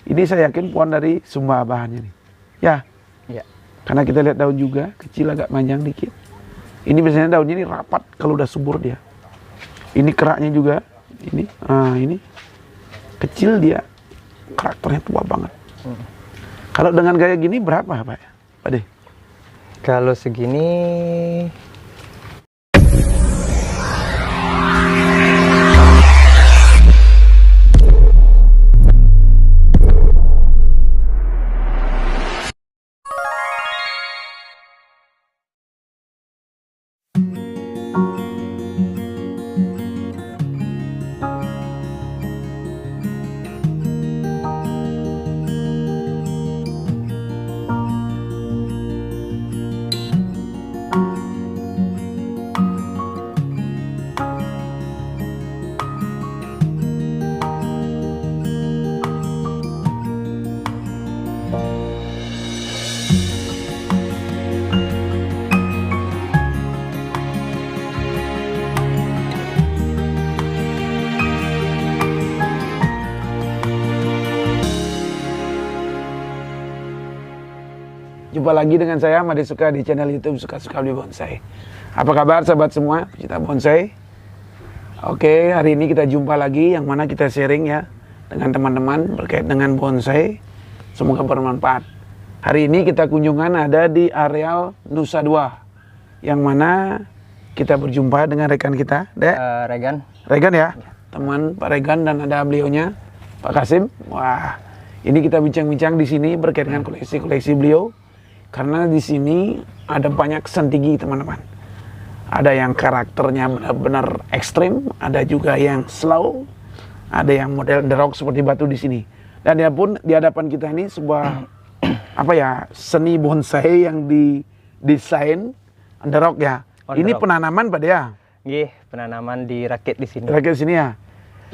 Ini saya yakin pohon dari Sumba bahannya nih. Ya. Iya. Karena kita lihat daun juga, kecil agak panjang dikit. Ini biasanya daunnya ini rapat kalau udah subur dia. Ini keraknya juga. Ini, ini kecil dia. Karakternya tua banget. Kalau dengan gaya gini berapa Pak? Pak De? Kalau segini Jumpa lagi dengan saya Made Suka di channel YouTube Suka-Suka Beli Bonsai. Apa kabar sahabat semua pecinta bonsai? Oke, hari ini kita jumpa lagi yang mana kita sharing ya dengan teman-teman berkait dengan bonsai. Semoga bermanfaat. Hari ini kita kunjungan ada di areal Nusa Dua, yang mana kita berjumpa dengan rekan kita, Dek. Regan. Regan ya, teman Pak Regan dan ada beliaunya Pak Kasim. Wah, ini kita bincang-bincang di sini berkait dengan koleksi-koleksi beliau. Karena di sini ada banyak sentigi teman-teman. Ada yang karakternya benar-benar ekstrim, ada juga yang slow, ada yang model the rock seperti batu di sini. Dan dia pun di hadapan kita ini sebuah apa ya, seni bonsai yang didesain the rock ya. Ini penanaman Pak dia. Iya, penanaman di rakit di sini. Rakit di sini ya.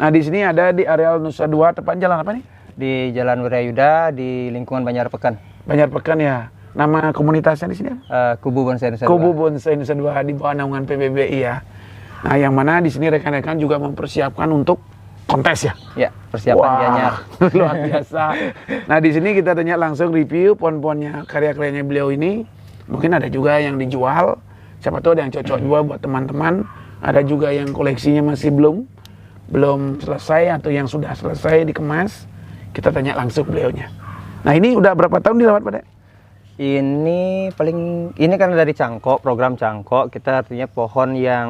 Nah di sini ada di areal Nusa Dua, tepat jalan apa nih? Di Jalan Wirayuda di lingkungan Banjar Pekan. Banjar Pekan ya. Nama komunitasnya di sini apa? Kubu Bonsai Nusa Dua. Kubu Bonsai Nusa Dua di bawah naungan PBBI ya. Nah, yang mana di sini rekan-rekan juga mempersiapkan untuk kontes ya. Ya, persiapan Gianyar. Luar biasa. Nah, di sini kita tanya langsung review pohon-pohonnya, karya-karyanya beliau ini. Mungkin ada juga yang dijual. Siapa tahu ada yang cocok juga buat teman-teman. Ada juga yang koleksinya masih belum selesai atau yang sudah selesai dikemas. Kita tanya langsung beliaunya. Nah, ini udah berapa tahun dirawat, Pak? Ini kan dari cangkok, program cangkok. Kita artinya pohon yang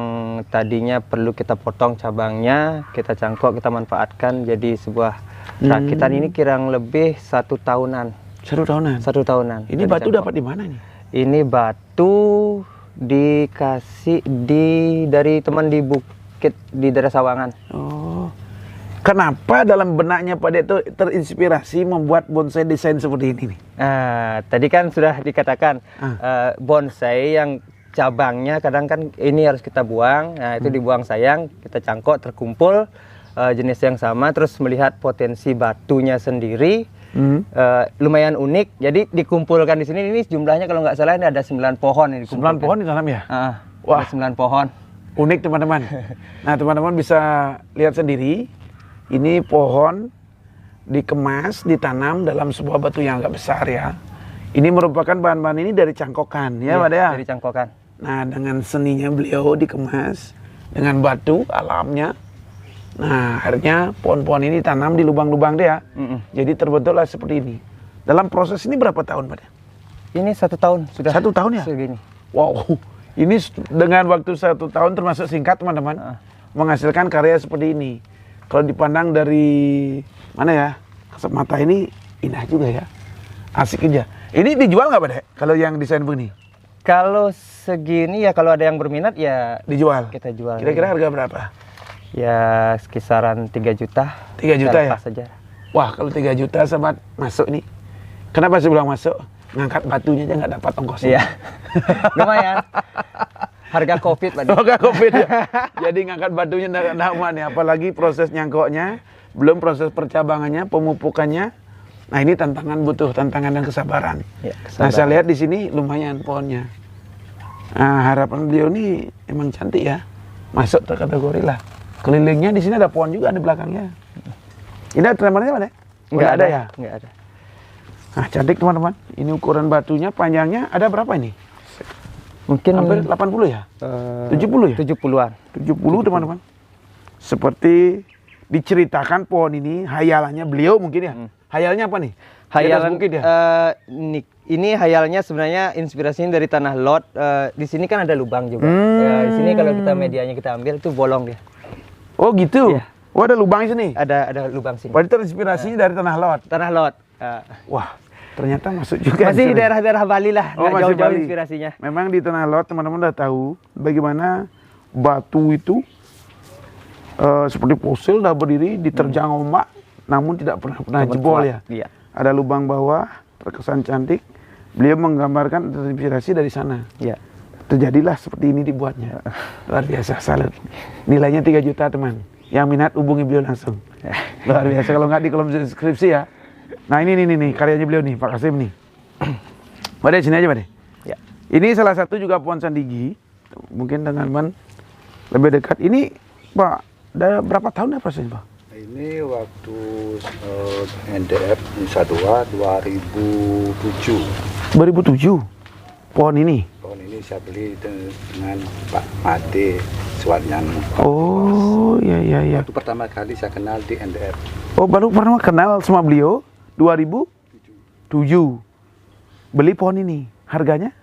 tadinya perlu kita potong cabangnya, kita cangkok, kita manfaatkan jadi sebuah rakitan. Ini kurang lebih 1 tahunan. 1 tahunan? 1 tahunan. Ini batu dapat di mana nih? Ini batu dikasih dari teman di bukit di daerah Sawangan. Oh. Kenapa dalam benaknya Pak Dek itu terinspirasi membuat bonsai desain seperti ini nih? Tadi kan sudah dikatakan bonsai yang cabangnya kadang kan ini harus kita buang. Nah itu dibuang sayang, kita cangkok terkumpul jenis yang sama, terus melihat potensi batunya sendiri lumayan unik. Jadi dikumpulkan di sini. Ini jumlahnya kalau nggak salah ini ada 9 pohon yang dikumpulkan. 9 pohon di dalam ya? Wah, 9 pohon. Unik teman-teman. Nah teman-teman bisa lihat sendiri. Ini pohon dikemas, ditanam dalam sebuah batu yang agak besar ya. Ini merupakan bahan-bahan ini dari cangkokan ya Pak Dea? Dari cangkokan. Nah dengan seninya beliau dikemas dengan batu alamnya. Nah akhirnya pohon-pohon ini ditanam di lubang-lubang dia. Jadi terbentuklah seperti ini. Dalam proses ini berapa tahun Pak Dea? Ini 1 tahun sudah. 1 tahun ya? Segini. Wow, ini dengan waktu 1 tahun termasuk singkat teman-teman. Menghasilkan karya seperti ini. Kalau dipandang dari mana ya, kasat mata ini indah juga ya, asik aja. Ini dijual nggak Pak Dek? Kalau yang desain begini? Kalau segini ya kalau ada yang berminat ya dijual. Kita jual. Kira-kira harga berapa? Ya kisaran 3 juta. 3 juta ya? Saja. Wah kalau 3 juta sobat masuk nih. Kenapa saya bilang masuk? Ngangkat batunya aja nggak dapat ongkosnya. Iya. Lumayan. Harga Covid Pak. Harga Covid ya. Jadi ngangkat batunya nggak aman ya. Apalagi proses nyangkoknya, belum proses percabangannya, pemupukannya. Nah ini butuh tantangan dan kesabaran. Ya, Nah saya lihat di sini lumayan pohonnya. Nah, harapan beliau ini emang cantik ya. Masuk terkategori lah. Kelilingnya di sini ada pohon juga di belakangnya. Ini tanamannya mana? Nggak ada ya? Nggak ada. Nah, cantik teman-teman. Ini ukuran batunya, panjangnya ada berapa ini? Mungkin Hampir 80 ya? 70 ya? 70-an. 70 teman-teman. Seperti diceritakan pohon ini, hayalannya beliau mungkin ya. Hayalnya apa nih? Di atas Hayalan bukit ya? ini hayalnya sebenarnya inspirasinya dari tanah lot. Di sini kan ada lubang juga. Di sini kalau kita medianya kita ambil itu bolong dia. Oh gitu? Iya. Oh ada lubang di sini? Ada lubang sini. Berarti terinspirasinya dari tanah lot? Tanah lot. Wah, ternyata masuk juga. Masih di sana. daerah-daerah Bali lah, Oh, nggak masih jauh-jauh Bali. inspirasinya. Memang di tanah lot teman-teman udah tahu bagaimana batu itu seperti fosil dah berdiri diterjang ombak, namun tidak pernah jebol ya. Iya. Ada lubang bawah, terkesan cantik. Beliau menggambarkan terinspirasi dari sana. Iya. Terjadilah seperti ini dibuatnya. Luar biasa, salut. Nilainya 3 juta teman. Yang minat hubungi beliau langsung. Luar biasa, kalau nggak di kolom deskripsi ya. Nah ini nih karyanya beliau nih, Pak Kasim nih. Pada sini aja Pak. Ya. Ini salah satu juga pohon sandigi. Mungkin teman-teman lebih dekat. Ini Pak, udah berapa tahun ya prosesnya Pak? Ini waktu NDF Nusa Dua 2007. 2007. Pohon ini. Pohon ini saya beli dengan Pak Made Suwarnyano. Oh iya. Itu pertama kali saya kenal di NDF. Oh baru pernah kenal sama beliau 2007. Beli pohon ini. Harganya?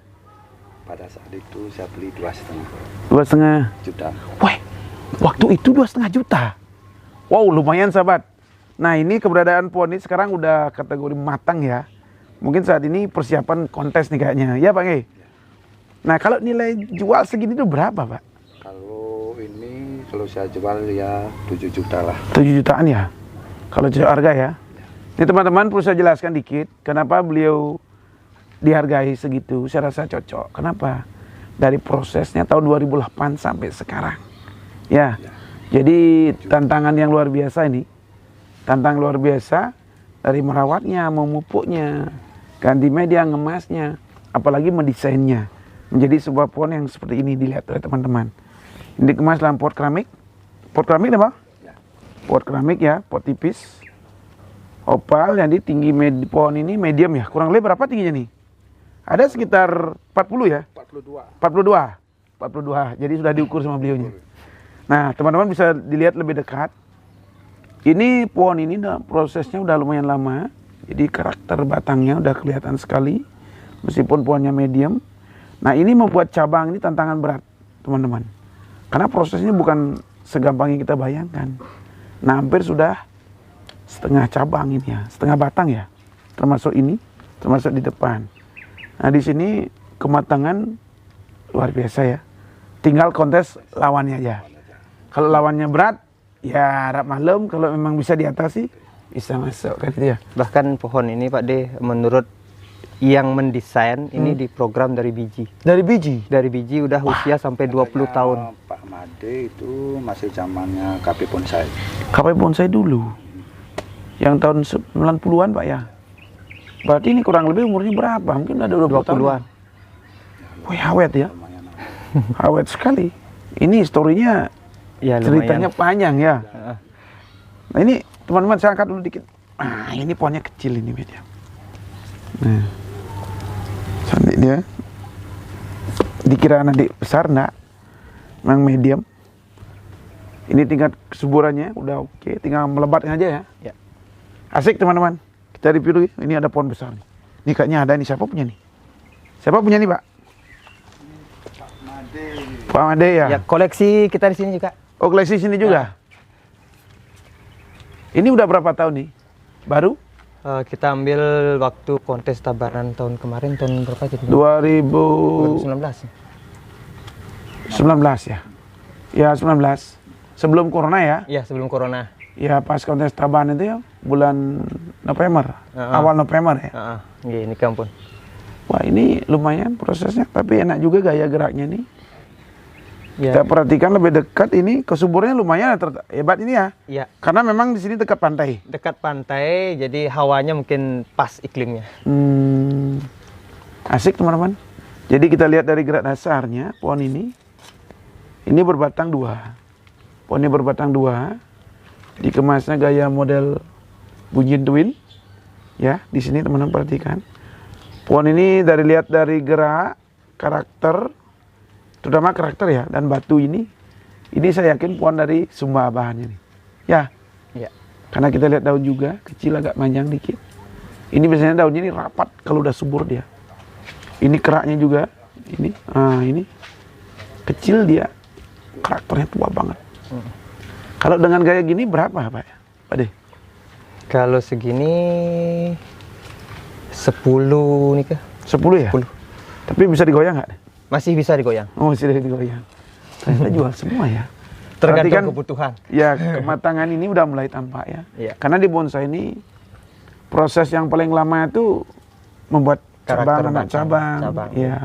Pada saat itu saya beli 2,5 2,5 juta. Wah, waktu itu 2,5 juta. Wow, lumayan sahabat. Nah ini keberadaan pohon ini sekarang udah kategori matang ya. Mungkin saat ini persiapan kontes nih kayaknya. Ya Pak Nge? Nah kalau nilai jual segini itu berapa Pak? Kalau saya jual ya 7 juta lah. 7 jutaan ya? Kalau cocok harga ya? Ini teman-teman perlu saya jelaskan dikit. Kenapa beliau dihargai segitu? Saya rasa cocok. Kenapa? Dari prosesnya tahun 2008 sampai sekarang. Ya. Jadi tantangan yang luar biasa ini. Tantangan luar biasa dari merawatnya, memupuknya, ganti media, ngemasnya, apalagi mendesainnya. Menjadi sebuah pohon yang seperti ini dilihat oleh teman-teman. Ini dikemas dalam pot keramik. Pot keramik apa? Ya. Pot keramik ya, pot tipis. Opal yang tinggi pohon ini medium ya. Kurang lebih berapa tingginya nih? Ada sekitar 40 ya? 42. Jadi sudah diukur sama beliaunya. Nah, teman-teman bisa dilihat lebih dekat. Ini pohon ini prosesnya udah lumayan lama. Jadi karakter batangnya udah kelihatan sekali. Meskipun pohonnya medium. Nah, ini membuat cabang ini tantangan berat, teman-teman. Karena prosesnya bukan segampang yang kita bayangkan. Nah, hampir sudah setengah cabang ini ya, setengah batang ya. Termasuk ini, termasuk di depan. Nah, di sini kematangan luar biasa ya. Tinggal kontes lawannya aja. Kalau lawannya berat, ya harap maklum. Kalau memang bisa diatasi, bisa masuk kan itu ya. Bahkan pohon ini Pak D, menurut yang mendesain ini diprogram dari biji. Dari biji? Dari biji udah usia sampai 20 tahun. Pak Made itu masih zamannya KP Bonsai. KP Bonsai dulu. Yang tahun 90-an Pak ya. Berarti ini kurang lebih umurnya berapa? Mungkin ada 20 tahun. Wih, awet ya. Awet sekali. Ini historinya, Ya, ceritanya lumayan. panjang ya. Nah ini teman-teman saya angkat dulu dikit. Ah, ini pohonnya kecil ini media. Nah, cantik dia. Dikira nanti besar enggak? Memang medium. Ini tingkat kesuburannya udah oke, tinggal melebatnya aja ya. Ya. Asik teman-teman. Kita review dulu. Ini ada pohon besar nih. Ini kayaknya ada nih, siapa punya nih? Siapa punya nih Pak? Pak Made ya? Ya, koleksi kita di sini juga. Oh, koleksi sini juga? Ini udah berapa tahun nih? Baru? Kita ambil waktu kontes Tabanan tahun kemarin, tahun berapa itu? 2019 ya? Ya 19. Sebelum corona ya? Iya, sebelum corona. Ya pas kontes Tabanan itu ya bulan November, awal November ya? Iya, ini kampung. Wah ini lumayan prosesnya, tapi enak juga gaya geraknya nih. Ya. Kita perhatikan lebih dekat ini, kesuburannya lumayan hebat ini ya? Iya. Karena memang di sini dekat pantai. Dekat pantai, jadi hawanya mungkin pas iklimnya. Asik teman-teman. Jadi kita lihat dari gerak dasarnya pohon ini berbatang dua. Pohonnya berbatang dua. Dikemasnya gaya model bunyin twin. Ya, di sini teman-teman perhatikan. Pohon ini lihat dari gerak, karakter, terutama karakter ya, dan batu ini saya yakin pohon dari Sumba bahannya nih. Ya, Ya. karena kita lihat daun juga, kecil agak panjang dikit. Ini biasanya daunnya ini rapat kalau udah subur dia. Ini keraknya juga, ini kecil dia, karakternya tua banget. Kalau dengan gaya gini berapa Pak? Pak De? Kalau segini 10 nih kah? 10 ya? 10. Tapi bisa digoyang nggak? Masih bisa digoyang. Oh, masih ada digoyang. Ternyata jual semua ya. Tergantung Perhatikan, kebutuhan. ya kematangan ini udah mulai tampak ya. Iya. Karena di bonsai ini proses yang paling lama itu membuat Karakter anak batang, cabang. cabang. Ya.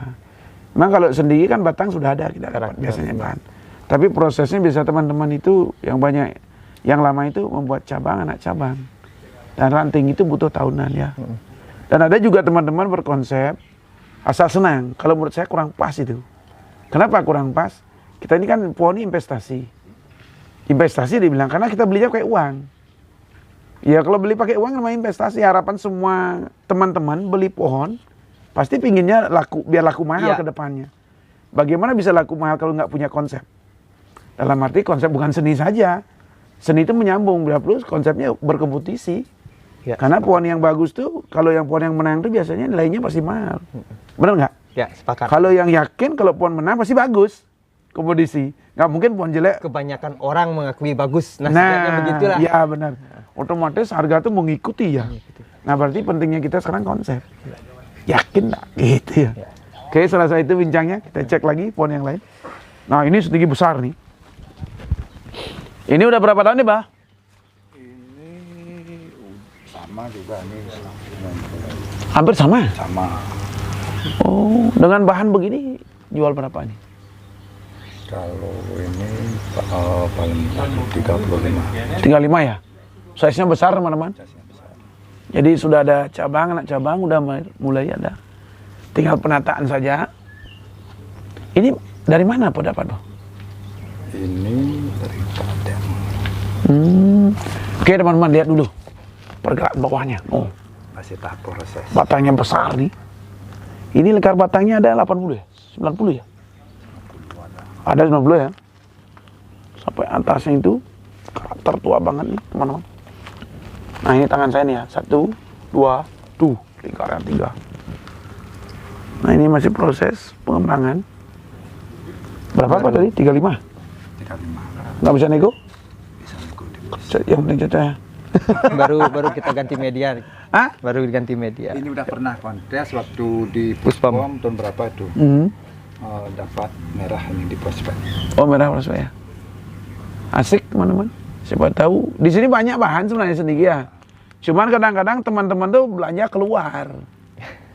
Memang kalau sendiri kan batang sudah ada kita dapat Karakter, biasanya iya. bahan. Tapi prosesnya bisa teman-teman itu yang banyak, yang lama itu membuat cabang, anak cabang. Dan ranting itu butuh tahunan ya. Dan ada juga teman-teman berkonsep asal senang. Kalau menurut saya kurang pas itu. Kenapa kurang pas? Kita ini kan pohon ini investasi. Investasi dibilang karena kita belinya pakai uang. Ya kalau beli pakai uang namanya investasi. Harapan semua teman-teman beli pohon pasti pinginnya laku, biar laku mahal Iya. ke depannya. Bagaimana bisa laku mahal kalau nggak punya konsep? Dalam arti konsep bukan seni saja. Seni itu menyambung, plus konsepnya berkompetisi. Ya. Karena pohon yang bagus tuh, kalau yang pohon yang menang tuh biasanya nilainya pasti mahal. Benar nggak? Ya, sepakat. Kalau yang yakin kalau pohon menang pasti bagus kompetisi. Nggak mungkin pohon jelek. Kebanyakan orang mengakui bagus. Setidaknya begitulah. Iya benar. Otomatis harga tuh mengikuti ya. Nah berarti pentingnya kita sekarang konsep. Yakin nggak? Gitu ya. Oke, selesai itu bincangnya. Kita cek lagi pohon yang lain. Nah ini sedikit besar nih. Ini udah berapa tahun nih, Bah? Ini sama juga nih. Hampir sama. Sama. Oh, dengan bahan begini jual berapa nih? Kalau ini paling 35. 35 ya? Size-nya besar teman-teman. Jasnya besar. Jadi sudah ada cabang, anak cabang udah mulai ada. Tinggal penataan saja. Ini dari mana pendapat, Bang? Ini dari Klaten. Oke teman-teman, lihat dulu pergerakan bawahnya. Oh, Masih tahap proses. batangnya besar nih. Ini lingkar batangnya ada 80 ya? 90 ya? Ada 90 ya? Sampai atasnya itu karakter tua banget nih teman-teman. Nah ini tangan saya nih ya. 1, 2, tuh lingkaran 3. Nah ini masih proses pengembangan. Berapa Pak tadi? 35? 35. Nggak bisa nego? Bisa ngikutin. Yang penting caca ya. baru kita ganti media. Hah? Baru diganti media. Ini udah pernah kontes waktu di Puspom. Puspom tahun berapa itu? Dapat merah ini di prospek. Oh merah prospek ya. Asik teman-teman. Siapa tahu di sini banyak bahan sebenarnya sendiri ya. Cuman kadang-kadang teman-teman tuh belanja keluar.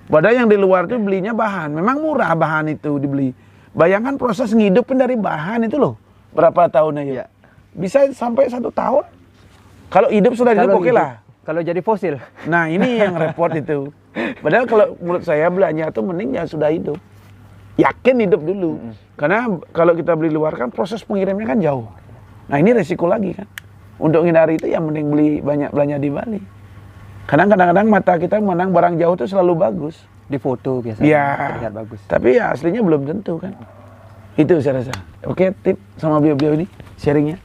Padahal yang di luar tuh belinya bahan. Memang murah bahan itu dibeli. Bayangkan proses ngidupin dari bahan itu loh. Berapa tahun aja? Ya. Bisa sampai 1 tahun. Kalau hidup sudah hidup oke lah. Kalau jadi fosil. Nah ini yang repot itu. Padahal kalau menurut saya belanja tuh mending ya sudah hidup. Yakin hidup dulu. Karena kalau kita beli luar kan proses pengirimnya kan jauh. Nah ini resiko lagi kan. Untuk menghindari itu ya mending beli banyak belanja di Bali. Kadang-kadang mata kita menang barang jauh itu selalu bagus. Di foto biasanya Iya. terlihat bagus. Tapi ya aslinya belum tentu kan. Itu saya rasa. Oke, tip sama beliau-beliau ini sharingnya.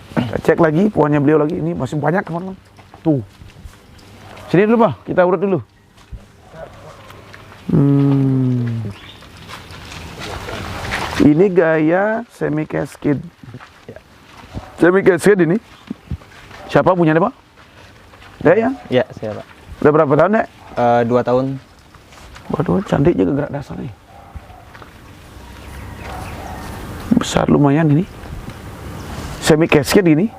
Kita cek lagi pohonnya beliau lagi. Ini masih banyak teman-teman. Tuh. Sini dulu Pak, kita urut dulu. Ini gaya semi cascade. Semi cascade ini. Siapa punya Pak? Dek ya? Ya, saya Pak. Udah berapa tahun Dek? 2 tahun. Waduh, cantik juga gerak dasarnya. Besar lumayan ini. Semi cascade ini.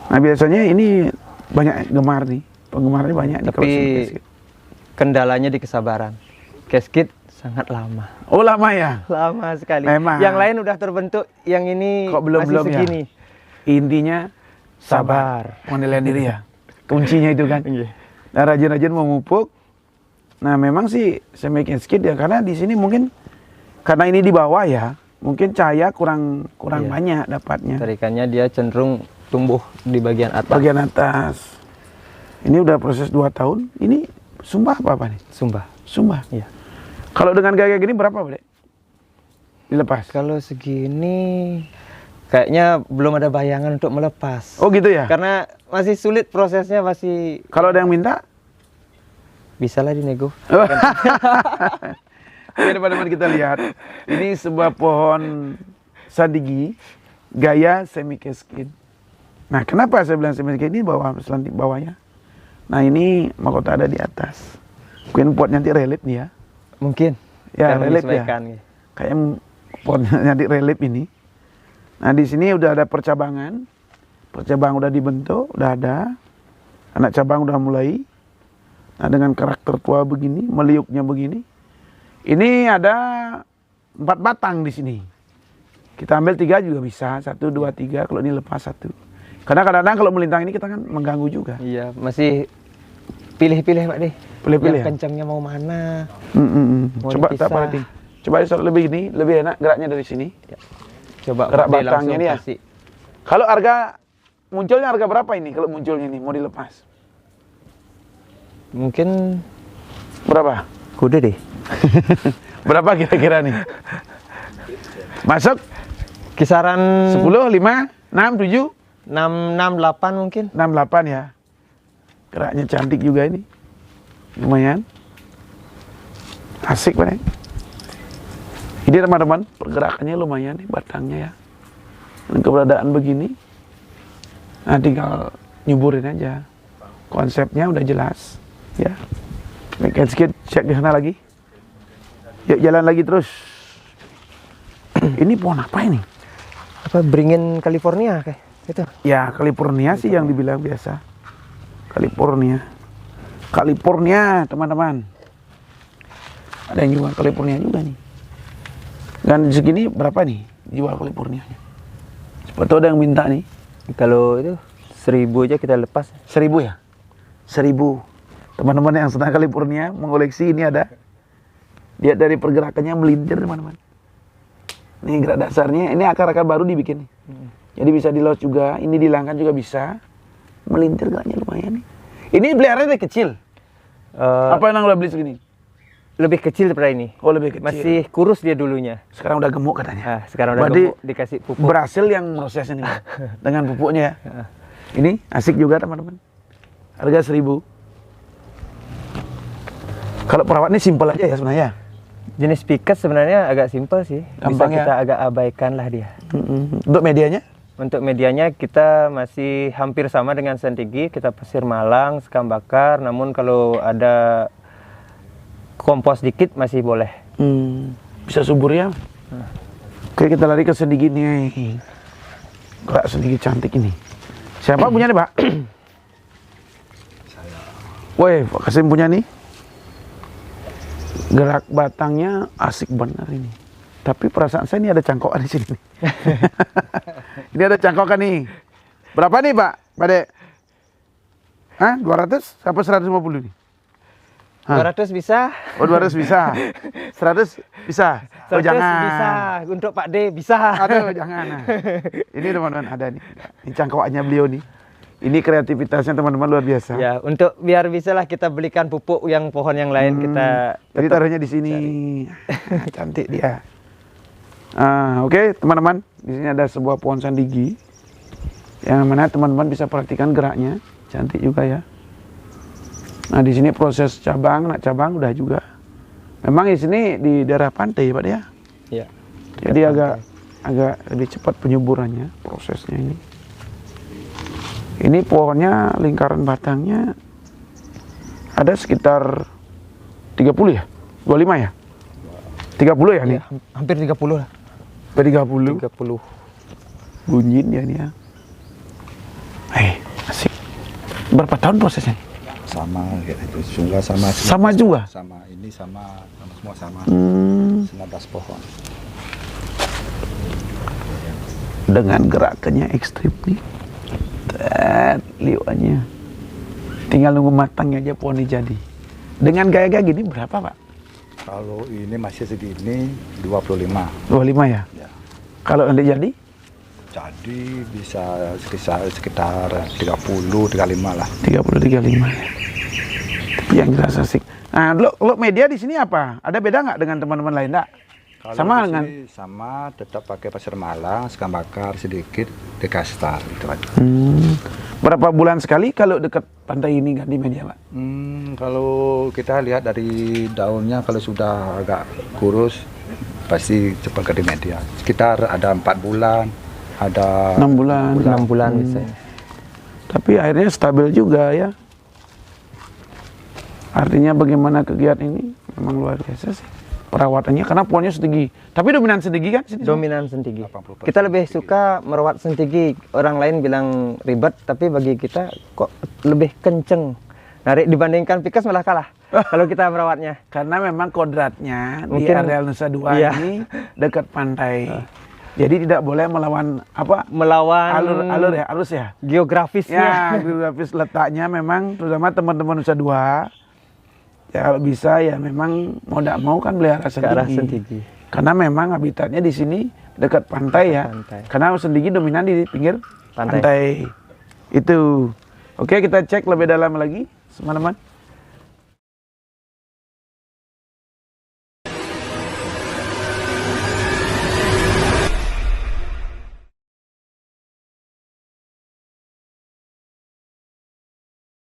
Nah biasanya ini banyak gemar nih. Penggemarnya banyak nih kalau Tapi semi cascade. kendalanya di kesabaran. Cascade sangat lama. Oh lama ya? Lama sekali. Memang. Yang lain udah terbentuk, yang ini Kok belum-belum masih ya? segini. Intinya sabar. Penilaian diri ya. Kuncinya itu kan. Iya. Nah rajin-rajin memupuk. Nah memang sih semi cascade ya. Karena di sini mungkin karena ini di bawah ya. Mungkin cahaya kurang Iya. banyak dapatnya. Tarikannya dia cenderung tumbuh di bagian atas. Bagian atas. Ini udah proses 2 tahun. Ini sumbah apa nih? Sumbah. Sumbah. Iya. Kalau dengan gaya gini berapa, Dek? Dilepas. Kalau segini kayaknya belum ada bayangan untuk melepas. Oh gitu ya? Karena masih sulit prosesnya, masih Kalau ada yang minta, bisa lah dinego. oke teman-teman, kita lihat. Ini sebuah pohon sandigi gaya semi cascade. Nah, kenapa saya bilang semi cascade? Ini selanting bawahnya. Nah, ini mahkota ada di atas. Mungkin potnya nanti relief nih ya. Mungkin. Ya, Kita relief ya. menyesuaikan, gitu. Kayak potnya nanti relief ini. Nah, di sini udah ada percabangan. Percabangan udah dibentuk, udah ada. Anak cabang udah mulai. Nah, dengan karakter tua begini, meliuknya begini. Ini ada 4 batang di sini. Kita ambil 3 juga bisa, 1, 2, 3. Kalau ini lepas 1. Karena kadang-kadang kalau melintang ini kita kan mengganggu juga. Iya, masih pilih-pilih Pak De. Pilih-pilih Yang ya? kencangnya mau mana? Mau Coba dipisah. tak perhatiin. Coba disorot lebih ini, lebih enak geraknya dari sini. Coba Gerak Pak De batangnya langsung ini ya? kasih. Kalau munculnya harga berapa ini kalau munculnya ini mau dilepas? Mungkin Berapa? kuda deh. Berapa kira-kira nih? Masuk Kisaran 10, 5, 6, 7, 6, 8 mungkin. 6, 8 ya. Geraknya cantik juga ini. Lumayan. Asik Pak. Ini teman-teman, pergerakannya lumayan nih batangnya ya. Dan keberadaan begini. Nah, tinggal nyuburin aja. Konsepnya udah jelas ya. Makin sedikit cek ke sana lagi. Yuk jalan lagi terus. Ini pohon apa ini? Apa beringin California kayak gitu? Ya, California sih yang dibilang biasa. California. California, teman-teman. Ada yang jual California juga nih. Dan segini berapa nih jual Californianya? Siapa tahu ada yang minta nih. Kalau itu 1000 aja kita lepas. 1000 ya? 1000. Teman-teman yang senang California mengoleksi ini ada. Lihat dari pergerakannya melintir, teman-teman. Ini gerak dasarnya, ini akar-akar baru dibikin nih. Jadi bisa di-load juga, ini dihilangkan juga bisa. Melintir geraknya lumayan nih. Ini peliharaannya kecil. Apa yang udah beli segini? Lebih kecil daripada ini. Oh, lebih kecil. Masih kurus dia dulunya. Sekarang udah gemuk katanya. Ah, sekarang udah Berarti gemuk, dikasih pupuk. berhasil yang prosesnya nih, Pak. Dengan pupuknya ya. Ini asik juga, teman-teman. Harga 1000. Kalau perawat ini simpel aja ya sebenarnya. Jenis piket sebenarnya agak simpel sih. Gampang Bisa kita ya? agak abaikan lah dia. Untuk medianya? Untuk medianya kita masih hampir sama dengan santigi, kita pasir malang, sekam bakar, namun kalau ada kompos dikit masih boleh. Bisa subur ya. Oke, kita lari ke sendigi nih. Gerak sendigi cantik ini. Siapa punya nih, Pak? Woi, Pak Kasim punya nih. Gerak batangnya asik benar ini. Tapi perasaan saya ini ada cangkokan di sini. Ini ada cangkokan nih. Berapa nih, Pak? Pak Dek? Hah? 200 apa 150 nih? Hah? 200 bisa. Oh, 200 bisa. 100 bisa. Oh, 100 jangan. bisa. Untuk Pak D bisa. Aduh, jangan. Nah. Ini teman-teman ada nih. Ini cangkokannya beliau nih. Ini kreativitasnya teman-teman luar biasa. Ya, untuk biar bisalah kita belikan pupuk yang pohon yang lain kita. Jadi taruhnya di sini. Nah, cantik dia. Oke, teman-teman. Di sini ada sebuah pohon sandigi. Yang mana teman-teman bisa perhatikan geraknya. Cantik juga ya. Nah, di sini proses cabang, nak cabang udah juga. Memang di sini di daerah pantai, Pak ya. Ya. Jadi agak lebih cepat penyuburannya, prosesnya ini. Ini pohonnya lingkaran batangnya ada sekitar 30 ya? 25 ya? 30 ya nih? Hampir 30 lah. 30. 30. Bunyin dia nih ya. Asik. Berapa tahun prosesnya? Sama kayak itu, juga sama. Sama juga? Sama ini sama semua sama. 19 pohon. Dengan gerakannya ekstrim nih. Liuannya. Tinggal nunggu matangnya aja pohon ini jadi. Dengan gaya-gaya gini berapa, Pak? Kalau ini masih segini 25. 25 ya? Ya. Kalau nanti jadi? Jadi bisa sekitar 30-35 lah. 30-35 ya. Tapi yang jelas asik. Nah, lo media di sini apa? Ada beda nggak dengan teman-teman lain enggak? Kalau Sama di dengan sini sama, tetap pakai pasir malang, sekam bakar sedikit, dekastar itu aja. Berapa bulan sekali kalau dekat pantai ini ganti media, Pak? Kalau kita lihat dari daunnya, kalau sudah agak kurus, pasti cepat ganti media. Sekitar ada 4 bulan, ada 6 bulan. 6 bulan misalnya. Tapi airnya stabil juga ya. Artinya bagaimana kegiatan ini memang luar biasa sih perawatannya, karena pohonnya setinggi. Tapi dominan setinggi kan? Sini? Dominan sentigi. 80% Kita lebih suka merawat sentigi. Orang lain bilang ribet, tapi bagi kita kok lebih kenceng. Narik dibandingkan pikas malah kalah kalau kita merawatnya. Karena memang kodratnya di Mungkin, areal Nusa Dua iya. ini dekat pantai. Jadi tidak boleh melawan Melawan alur ya. geografisnya. Ya, geografis letaknya memang, terutama teman-teman Nusa Dua. Ya kalau bisa ya memang mau tidak mau kan pelihara Ke arah sentigi. sentigi. Karena memang habitatnya di sini dekat pantai ya. Pantai. Karena sentigi dominan di pinggir Pantai. pantai. Itu. Oke, kita cek lebih dalam lagi, teman-teman.